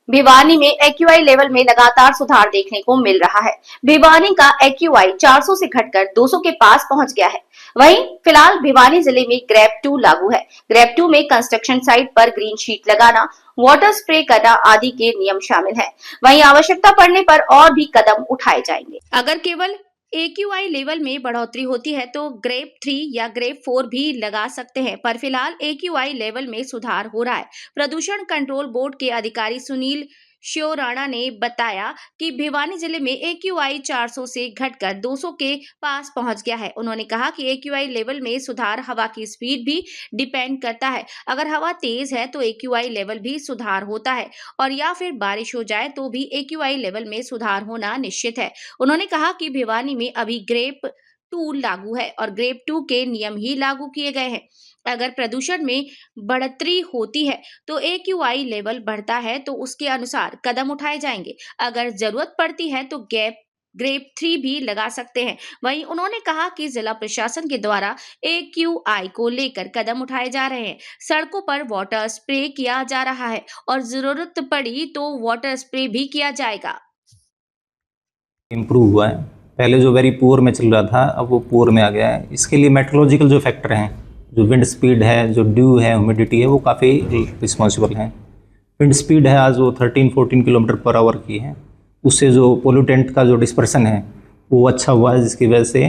भिवानी में AQI level में लगातार सुधार देखने को मिल रहा है। भिवानी का एक्यूआई 400 से घटकर 200 के पास पहुंच गया है। वहीं फिलहाल भिवानी जिले में ग्रेप 2 लागू है। ग्रेप 2 में कंस्ट्रक्शन साइट पर ग्रीन शीट लगाना, वाटर स्प्रे करना आदि के नियम शामिल हैं। वहीं आवश्यकता पड़ने पर और भी कदम उठाए जाएंगे। अगर केवल एक्यूआई लेवल में बढ़ोतरी होती है तो ग्रेप 3 या ग्रेप 4 भी लगा सकते हैं, पर फिलहाल एक्यूआई लेवल में सुधार हो रहा है। प्रदूषण कंट्रोल बोर्ड के अधिकारी सुनील श्योराणा ने बताया कि भिवानी जिले में एक्यूआई 400 से घटकर 200 के पास पहुंच गया है। उन्होंने कहा कि एक्यूआई लेवल में सुधार हवा की स्पीड भी डिपेंड करता है। अगर हवा तेज है तो एक्यूआई लेवल भी सुधार होता है, और या फिर बारिश हो जाए तो भी एक्यूआई लेवल में सुधार होना निश्चित है। उन्होंने कहा कि भिवानी में अभी ग्रेप 2 लागू है और ग्रेप 2 के नियम ही लागू किए गए हैं। अगर प्रदूषण में बढ़ोतरी होती है तो एक्यूआई लेवल बढ़ता है तो उसके अनुसार कदम उठाए जाएंगे। अगर जरूरत पड़ती है तो ग्रेप 3 भी लगा सकते हैं। वहीं उन्होंने कहा कि जिला प्रशासन के द्वारा एक्यूआई को लेकर कदम उठाए जा रहे हैं। सड़कों पर वाटर स्प्रे किया जा रहा है और जरूरत पड़ी तो वाटर स्प्रे भी किया जाएगा। इम्प्रूव हुआ है। पहले जो वेरी पुअर में चल रहा था अब वो पुअर में आ गया है। इसके लिए मेट्रोलॉजिकल जो फैक्टर हैं, जो विंड स्पीड है, जो ड्यू है, ह्यूमिडिटी है, वो काफ़ी रिस्पॉन्सिबल हैं। विंड स्पीड है आज वो 13-14 किलोमीटर पर आवर की है। उससे जो पोल्यूटेंट का जो डिस्पर्सन है वो अच्छा हुआ है, जिसकी वजह से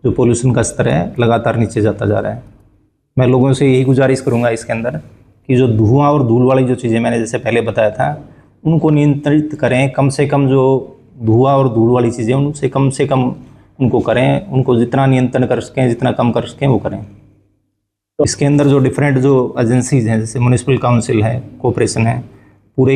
जो पोल्यूशन का स्तर है लगातार नीचे जाता जा रहा है। मैं लोगों से यही गुजारिश करूँगा इसके अंदर कि जो धुआं और धूल वाली जो चीज़ें मैंने जैसे पहले बताया था उनको नियंत्रित करें। कम से कम जो धुआं और धूल वाली चीज़ें उनसे कम उनको करें। उनको जितना नियंत्रण कर सकें, जितना कम कर सकें वो करें। तो इसके अंदर जो डिफरेंट जो एजेंसीज हैं, जैसे म्यूनिसिपल काउंसिल है, कॉर्पोरेशन है, पूरे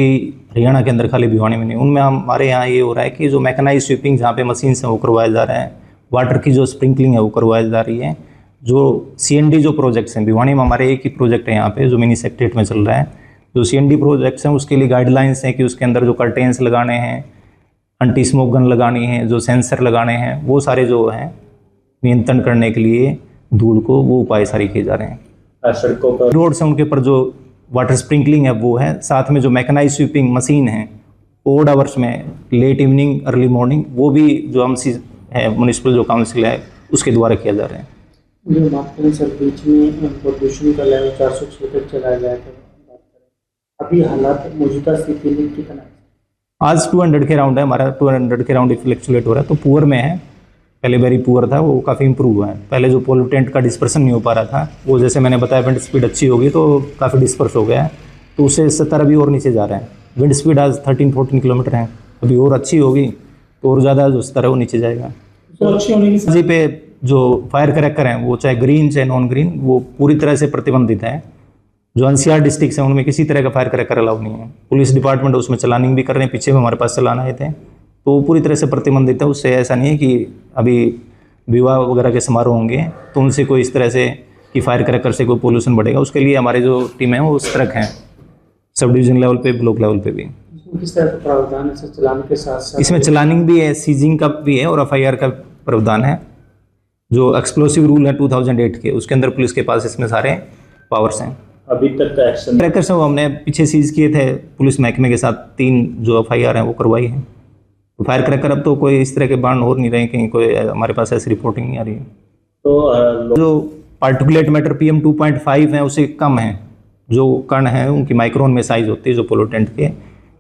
हरियाणा के अंदर, खाली भिवानी में नहीं, उनमें हमारे यहाँ ये हो रहा है कि जो मैकेनाइज स्वीपिंग जहाँ पे मशीन से वो करवाया जा रहा है, वाटर की जो स्प्रिंकलिंग है वो करवाई जा रही है। जो CND जो प्रोजेक्ट्स हैं, भिवानी में हमारे एक ही प्रोजेक्ट है यहाँ पे जो मिनी सेक्रेटरीट में चल रहा है। जो CND प्रोजेक्ट्स हैं उसके लिए गाइडलाइंस हैं कि उसके अंदर जो कर्टेंस लगाने हैं, एंटी स्मोक गन लगानी है, जो सेंसर लगाने हैं, वो सारे जो हैं नियंत्रण करने के लिए धूल को वो उपाय सारे किए जा रहे हैं। सड़कों पर रोड से उनके ऊपर जो वाटर स्प्रिंकलिंग है वो है। साथ में जो मैकेनाइज स्वीपिंग मशीन है ओड आवर्स में, लेट इवनिंग, अर्ली मॉर्निंग, वो भी जो हम है म्यूनिसिपल जो काउंसिल है उसके द्वारा किया जा रहा है। जो बात करें सर, बीच में प्रदूषण का लेवल 406 तक चला गया था, अभी हालात मौजूदा स्थिति में कितना है? आज 200 के राउंड है हमारा, 200 के राउंड फ्लक्चुएट हो रहा है। तो पुअर में है, पहले वेरी पुअर था, वो काफ़ी इंप्रूव हुआ है। पहले जो पोल्यूटेंट का डिस्पर्सन नहीं हो पा रहा था वो, जैसे मैंने बताया, विंड स्पीड अच्छी होगी तो काफ़ी डिस्पर्स हो गया है, तो उससे 70 अभी और नीचे जा रहा है। विंड स्पीड आज 13-14 किलोमीटर है, अभी और अच्छी होगी तो और ज़्यादा जो स्तर है वो नीचे जाएगा। तो अच्छी होने की जी पे जो फायर क्रैकर हैं वो चाहे ग्रीन चाहे नॉन ग्रीन, वो पूरी तरह से प्रतिबंधित है। जो NCR डिस्ट्रिक्ट हैं उनमें किसी तरह का फायर क्रैकर अलाउ नहीं है। पुलिस डिपार्टमेंट उसमें चलानिंग भी कर रहे हैं, पीछे में हमारे पास चलान आए थे, तो वो पूरी तरह से प्रतिबंधित है। उससे ऐसा नहीं है कि अभी विवाह वगैरह के समारोह होंगे तो उनसे कोई इस तरह से कि फायर क्रैकर से कोई पोल्यूशन बढ़ेगा। उसके लिए हमारे जो टीम है वो सतर्क हैं, सब डिवीजन लेवल पे, ब्लॉक लेवल पे भी। किस तरह का प्रावधान है चलान के साथ? इसमें चलानिंग भी है, सीजिंग का भी है और FIR का प्रावधान है। जो एक्सप्लोसिव रूल है 2008 के, उसके अंदर पुलिस के पास इसमें सारे पावर्स हैं। अभी तक का एक्शन क्रैकर्स वो हमने पीछे सीज किए थे पुलिस महकमे के साथ, 3 जो FIR हैं वो करवाई है। तो फायर क्रैकर अब तो कोई इस तरह के बांड हो नहीं रहे, कहीं कोई हमारे पास ऐसी रिपोर्टिंग नहीं आ रही है। तो जो पार्टिकुलेट मैटर PM 2.5 है उससे कम है। जो कण है उनकी माइक्रोन में साइज होती है, जो पोल्यूटेंट के,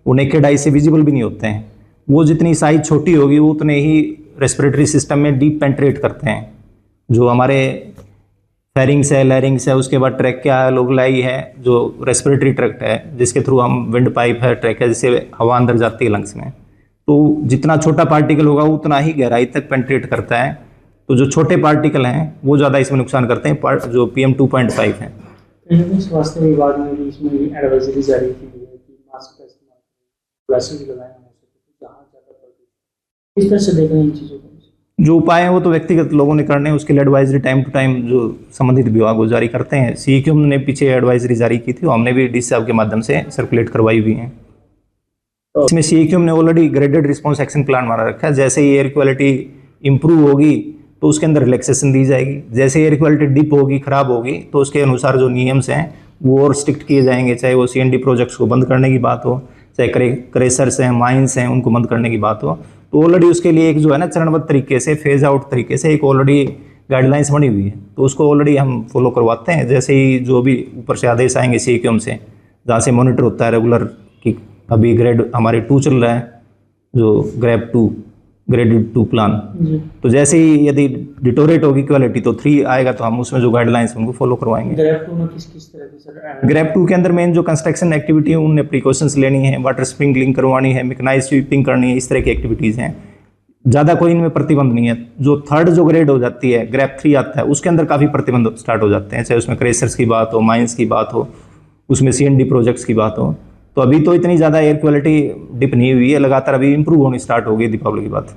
वो नेकेड आई से विजिबल भी नहीं होते हैं। वो जितनी साइज छोटी होगी वो उतने ही रेस्पिरेटरी सिस्टम में डीप पेंट्रेट करते हैं। जो हमारे फेरिंग्स है, लैरिंग्स है, उसके बाद ट्रैकिया है, लोबलाई है, जो रेस्पिरेटरी ट्रैक्ट है जिसके थ्रू हम, विंड पाइप है, ट्रैकिया, जिससे हवा अंदर जाती है लंग्स में, तो जितना छोटा पार्टिकल होगा उतना ही गहराई तक पेंट्रेट करता है। तो जो छोटे पार्टिकल हैं वो ज़्यादा इसमें नुकसान करते हैं, जो PM 2.5 है। स्वास्थ्य विभाग ने भी इसमें एडवाइजरी जारी की है कि मास्क का इस्तेमाल, ग्लासेस लगाएं, जहाँ ज़्यादा इस तरह से देख रहे हैं इन चीज़ों को। जो उपाय हैं वो तो व्यक्तिगत लोगों ने करने हैं, उसके लिए एडवाइजरी टाइम टू टाइम जो संबंधित विभाग वो जारी करते हैं। CEQ ने पीछे एडवाइजरी जारी की थी, हमने भी DC साहब के माध्यम से सर्कुलेट करवाई हुई हैं। इसमें CEQ ने already graded response action plan बना रखा है। जैसे ही एयर क्वालिटी इंप्रूव होगी तो उसके अंदर रिलैक्सेशन दी जाएगी। जैसे एयर क्वालिटी डिप होगी, खराब होगी, तो उसके अनुसार जो नियम्स हैं वो और स्ट्रिक्ट किए जाएंगे। चाहे वो CND प्रोजेक्ट्स को बंद करने की बात हो, चाहे क्रेशर्स हैं, माइंस हैं, उनको बंद करने की बात हो, तो ऑलरेडी उसके लिए एक जो है ना चरणबद्ध तरीके से, फेज आउट तरीके से एक ऑलरेडी गाइडलाइंस बनी हुई है, तो उसको ऑलरेडी हम फॉलो करवाते हैं। जैसे ही जो भी ऊपर से आदेश आएंगे CEQM से, जहाँ से मॉनिटर होता है रेगुलर कि अभी ग्रेड हमारे 2 चल रहा है, जो ग्रेड 2 ग्रेडेड 2 प्लान, जी। तो जैसे ही यदि डिटोरेट होगी क्वालिटी तो 3 आएगा, तो हम उसमें जो गाइडलाइंस उनको फॉलो करवाएंगे। ग्रेप 2 में किस किस तरह की सर ग्रेप 2 के अंदर मेन जो कंस्ट्रक्शन एक्टिविटी है उनने प्रिकॉशंस लेनी है, वाटर स्प्रिंकलिंग करवानी है, मैकेनाइज्ड स्वीपिंग करनी है, इस तरह की एक्टिविटीज़ हैं। ज़्यादा कोई इनमें प्रतिबंध नहीं है। जो थर्ड जो ग्रेड हो जाती है, ग्रेप 3 आता है, उसके अंदर काफ़ी प्रतिबंध स्टार्ट हो जाते हैं, चाहे उसमें क्रेशर्स की बात हो, माइंस की बात हो, उसमें CND प्रोजेक्ट्स की बात हो। तो अभी तो इतनी ज़्यादा एयर क्वालिटी डिप नहीं हुई है, लगातार अभी इंप्रूव होनी स्टार्ट हो गई दीपावली के बाद।